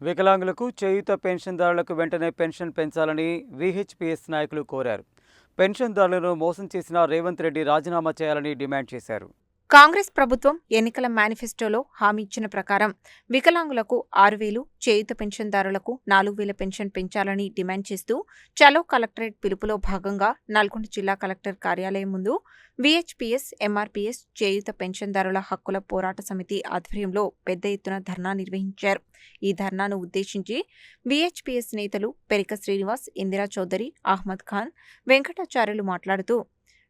వికలాంగులకు చేయూత పెన్షన్దారులకు వెంటనే పెన్షన్ పెంచాలని వీహెచ్పీఎస్ నాయకులు కోరారు. పెన్షన్దారులను మోసం చేసిన రేవంత్ రెడ్డి రాజీనామా చేయాలని డిమాండ్ చేశారు. కాంగ్రెస్ ప్రభుత్వం ఎన్నికల మేనిఫెస్టోలో హామీ ఇచ్చిన ప్రకారం వికలాంగులకు 6,000, చేయూత పెన్షన్దారులకు 4,000 పెన్షన్ పెంచాలని డిమాండ్ చేస్తూ చలో కలెక్టరేట్ పిలుపులో భాగంగా నల్గొండ జిల్లా కలెక్టర్ కార్యాలయం ముందు వీహెచ్పీఎస్, ఎంఆర్పీఎస్ చేయూత పెన్షన్దారుల హక్కుల పోరాట సమితి ఆధ్వర్యంలో పెద్ద ఎత్తున ధర్నా నిర్వహించారు. ఈ ధర్నాను ఉద్దేశించి వీహెచ్పీఎస్ నేతలు పెరిక శ్రీనివాస్, ఇందిరా చౌదరి, అహ్మద్ ఖాన్, వెంకటాచార్యులు మాట్లాడుతూ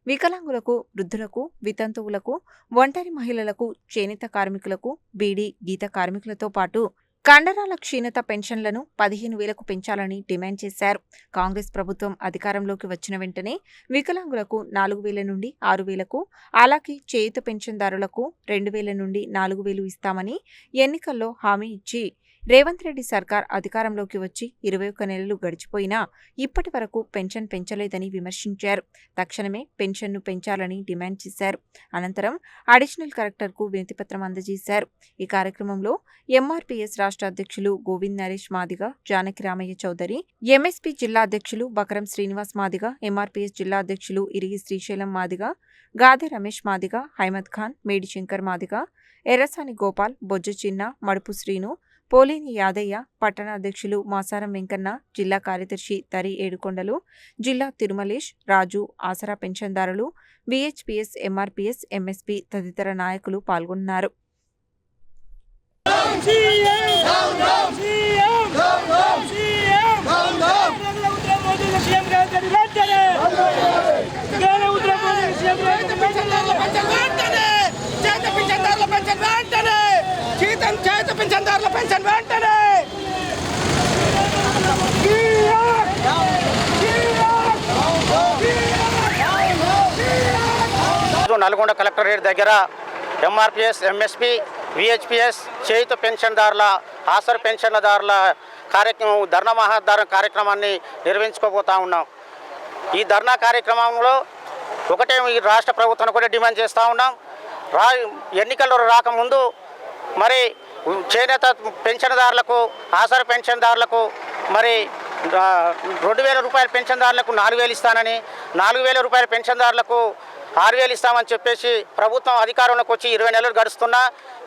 వికలాంగులకు, వృద్ధులకు, వితంతువులకు, ఒంటరి మహిళలకు, చేనేత కార్మికులకు, బీడీ, గీత కార్మికులతో పాటు కండరాల క్షీణత పెన్షన్లను 15,000కు పెంచాలని డిమాండ్ చేశారు. కాంగ్రెస్ ప్రభుత్వం అధికారంలోకి వచ్చిన వెంటనే వికలాంగులకు 4,000 నుండి 6,000కు, అలాగే చేయూత పెన్షన్దారులకు 2,000 నుండి 4,000 ఇస్తామని ఎన్నికల్లో హామీ ఇచ్చి రేవంత్ రెడ్డి సర్కార్ అధికారంలోకి వచ్చి 21 నెలలు గడిచిపోయినా ఇప్పటి వరకు పెన్షన్ పెంచలేదని విమర్శించారు. తక్షణమే పెన్షన్ను పెంచాలని డిమాండ్ చేశారు. అనంతరం అడిషనల్ కలెక్టర్కు వినతిపత్రం అందజేశారు. ఈ కార్యక్రమంలో ఎంఆర్పీఎస్ రాష్ట్ర అధ్యక్షులు గోవింద్ నరేష్ మాదిగ, జానకి రామయ్య చౌదరి, ఎంఎస్పీ జిల్లా అధ్యక్షులు బకరం శ్రీనివాస్ మాదిగ, ఎంఆర్పీఎస్ జిల్లా అధ్యక్షులు ఇరిగి శ్రీశైలం మాదిగ, గాదె రమేష్ మాదిగ, హైమద్ ఖాన్, మేడి శంకర్ మాదిగ, ఎర్రసాని గోపాల్, బొజ్జ చిన్న, మడుపు శ్రీను, పోలేని యాదయ్య, పట్టణ అధ్యక్షులు మాసారం వెంకన్న, జిల్లా కార్యదర్శి తరి ఏడుకొండలు, జిల్లా తిరుమలేష్, రాజు, ఆసరా పెన్షన్దారులు, వీహెచ్పీఎస్, ఎంఆర్పీఎస్, ఎంఎస్పీ తదితర నాయకులు పాల్గొన్నారు. నల్గొండ కలెక్టరేట్ దగ్గర ఎంఆర్పీఎస్, ఎంఎస్పీ, వీహెచ్పీఎస్ చేయూత పెన్షన్దారుల, ఆసర పెన్షన్దారుల కార్యక్రమం ధర్నా మహాధారణ కార్యక్రమాన్ని నిర్వహించుకోబోతా ఉన్నాం. ఈ ధర్నా కార్యక్రమంలో ఒకటే ఈ రాష్ట్ర ప్రభుత్వాన్ని కూడా డిమాండ్ చేస్తూ ఉన్నాం. ఎన్నికల్లో రాకముందు మరి చేనేత పెన్షన్దారులకు, ఆసర పెన్షన్దారులకు మరి 2,000 రూపాయల పెన్షన్దారులకు 4,000 ఇస్తానని, 4,000 రూపాయల పెన్షన్దారులకు 6,000 ఇస్తామని చెప్పేసి ప్రభుత్వం అధికారంలోకి వచ్చి 20 నెలలు గడుస్తున్నా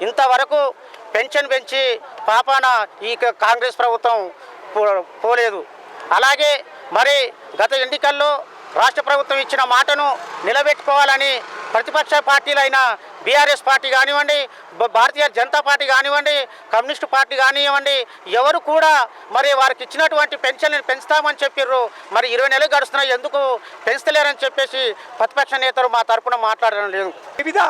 ఇంతవరకు పెన్షన్ పెంచి పాపాన ఈ కాంగ్రెస్ ప్రభుత్వం పోలేదు. అలాగే మరి గత ఎన్నికల్లో రాష్ట్ర ప్రభుత్వం ఇచ్చిన మాటను నిలబెట్టుకోవాలని ప్రతిపక్ష పార్టీలైన బీఆర్ఎస్ పార్టీ కానివ్వండి, భారతీయ జనతా పార్టీ కానివ్వండి, కమ్యూనిస్టు పార్టీ కానివ్వండి, ఎవరు కూడా మరి వారికి ఇచ్చినటువంటి పెన్షన్లు పెంచుతామని చెప్పారు. మరి 20 నెలలు గడుస్తున్నాయి, ఎందుకు పెంచలేరని చెప్పేసి ప్రతిపక్ష నేతలు మా తరఫున మాట్లాడడం లేదు. వివిధ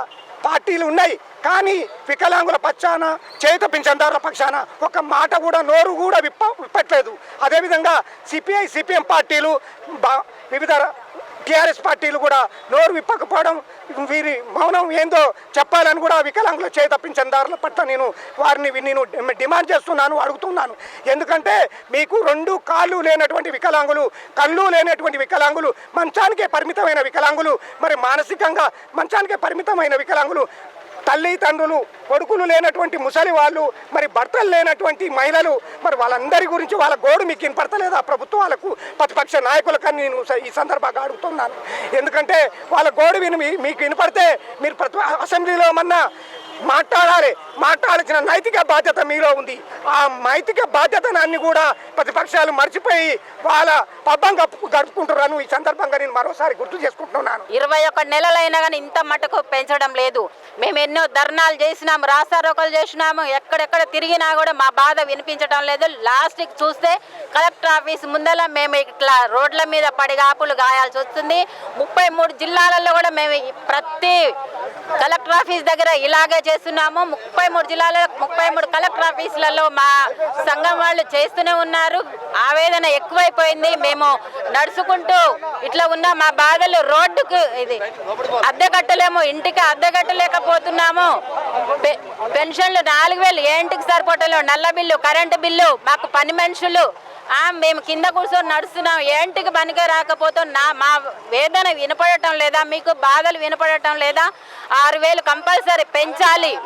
పార్టీలు ఉన్నాయి, కానీ వికలాంగుల పక్షాన, చేయూత పెన్షన్దారుల పక్షాన ఒక మాట కూడా, నోరు కూడా విప్పట్లేదు. అదేవిధంగా సిపిఐ, సిపిఎం పార్టీలు, వివిధ టీఆర్ఎస్ పార్టీలు కూడా నోరు విప్పకపోవడం, వీరి మౌనం ఏందో చెప్పాలని కూడా వికలాంగుల చేయూత పెన్షన్దారుల పట్ల నేను డిమాండ్ చేస్తున్నాను, అడుగుతున్నాను. ఎందుకంటే మీకు 2 కాళ్ళు లేనటువంటి వికలాంగులు, కళ్ళు లేనటువంటి వికలాంగులు, మంచానికే పరిమితమైన వికలాంగులు, మరి మానసికంగా మంచానికే పరిమితమైన వికలాంగులు, తల్లిదండ్రులు, కొడుకులు లేనటువంటి ముసలి వాళ్ళు, మరి భర్తలు లేనటువంటి మహిళలు, మరి వాళ్ళందరి గురించి వాళ్ళ గోడు మీకు వినపడతలేదా ప్రభుత్వాలకు, ప్రతిపక్ష నాయకులకని నేను ఈ సందర్భంగా అడుగుతున్నాను. ఎందుకంటే వాళ్ళ గోడు మీకు వినపడితే మీరు అసెంబ్లీలో ఏమన్నా మాట్లాడాల్సిన నైతిక బాధ్యత మీలో ఉంది. ఆ నైతిక బాధ్యతను కూడా ప్రతిపక్షాలు మర్చిపోయి వాళ్ళ పబ్బం గడుపుకుంటున్నాను. ఈ సందర్భంగా నేను మరోసారి గుర్తు చేసుకుంటున్నాను. 21 నెలలైనా కానీ ఇంత మటుకు పెంచడం లేదు. మేము ఎన్నో ధర్నాలు చేసినాము, రాస్తారోకలు చేసినాము, ఎక్కడెక్కడ తిరిగినా కూడా మా బాధ వినిపించడం లేదు. లాస్ట్కి చూస్తే కలెక్టర్ ఆఫీస్ ముందర మేము ఇట్లా రోడ్ల మీద పడిగాపులు గాయాల్సి వస్తుంది. 33 జిల్లాలలో కూడా మేము ప్రతి కలెక్టర్ ఆఫీస్ దగ్గర ఇలాగే చేస్తున్నాము. 33 జిల్లాలలో 33 కలెక్టర్ ఆఫీసులలో మా సంఘం వాళ్ళు చేస్తూనే ఉన్నారు. ఆవేదన ఎక్కువైపోయింది. మేము నడుచుకుంటూ ఇట్లా ఉన్న మా బాధలు రోడ్డుకు ఇది అద్దె కట్టలేము, ఇంటికి అద్దె కట్టలేకపోతున్నాము. పెన్షన్లు 4,000 ఏంటికి సరిపోవట్లేదు. నల్ల బిల్లు, కరెంటు బిల్లు, మాకు పని మనుషులు, మేము కింద కూర్చొని నడుస్తున్నాం. ఏంటికి పనికే రాకపోతే మా వేదన వినపడటం లేదా? మీకు బాధలు వినపడటం లేదా? 6,000 కంపల్సరీ పెంచాలి.